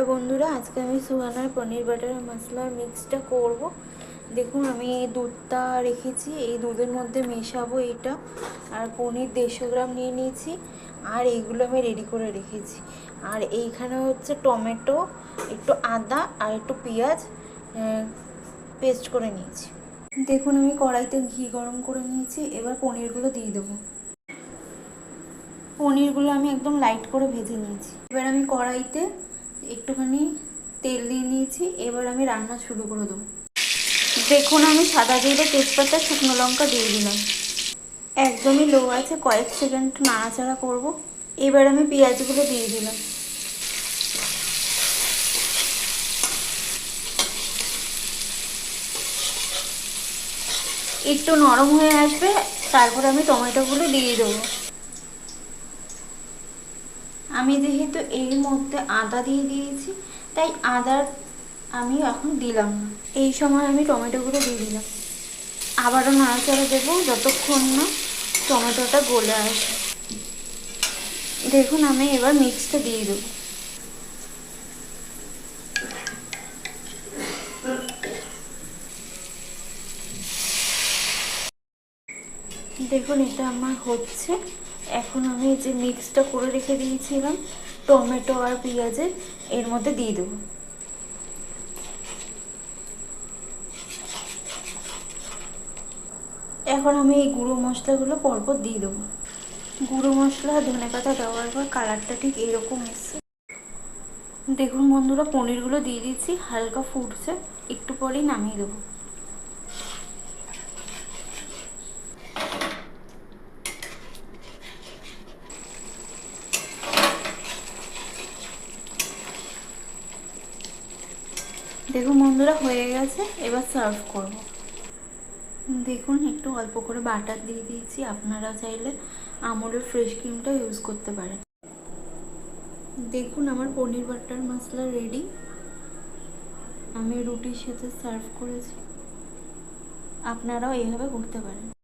Hello বন্ধুরা, আজকে আমি সুহানার পনির বাটার মশলার মিক্সটা করব। দেখুন, আমি দুধটা রেখেছি, এই দুধের মধ্যে মেশাবো এটা। আর পনির 150 গ্রাম নিয়ে নিয়েছি, আর এইগুলো আমি রেডি করে রেখেছি। আর এইখানে হচ্ছে টমেটো, একটু আদা আর একটু পেঁয়াজ পেস্ট করে নিয়েছি। দেখুন, আমি কড়াইতে ঘি গরম করে নিয়েছি, এবার পনিরগুলো দিয়ে দেবো। পনিরগুলো আমি একদম লাইট করে ভেজে নিয়েছি। এবার আমি কড়াইতে একটুখানি তেল দিয়ে নিয়েছি, এবার আমি রান্না শুরু করে দেবো। দেখুন, আমি সাদা জিরে, তেজপাতা, শুকনো লঙ্কা দিয়ে দিলাম। একদমই লো আছে, কয়েক সেকেন্ড নাড়াচাড়া করব। এবার আমি পেঁয়াজগুলো দিয়ে দিলাম। একটু নরম হয়ে আসবে, তারপর আমি টমেটোগুলো দিয়ে দেবো। আমি যেহেতু এর মধ্যে আদা দিয়ে দিয়েছি, তাই আদার আমি এখন দিলাম না। এই সময় আমি টমেটোগুলো দিয়ে দিলাম। আবারও নাড়াচাড়া দেবো যতক্ষণ না টমেটোটা গলে আসে। দেখুন, আমি এবার মিক্সটা দিয়ে দেবো। দেখুন, এটা আমার হচ্ছে। এখন আমি যে মিক্সটা করে রেখে দিয়েছিলাম টমেটো আর পেঁয়াজের, এর মধ্যে দিয়ে দেবো। এখন আমি এই গুঁড়ো মশলাগুলো পরপর দিয়ে দেবো। গুঁড়ো মশলা ধনেপাতা দেওয়ার পর কালারটা ঠিক এরকম এসছে। দেখুন বন্ধুরা, পনিরগুলো দিয়ে দিচ্ছি, হালকা ফুটছে, একটু পরেই নামিয়ে দেবো। দেখুন বন্ধুরা, হয়ে গেছে, এবার সার্ভ করব। দেখুন, একটু অল্প করে বাটার দিয়ে দিয়েছি, আপনারা চাইলে আমুলের ফ্রেশ ক্রিমটা ইউজ করতে পারেন। দেখুন, আমার পনির বাটার মশলা রেডি। আমি রুটির সাথে সার্ভ করেছি, আপনারাও এইভাবে করতে পারেন।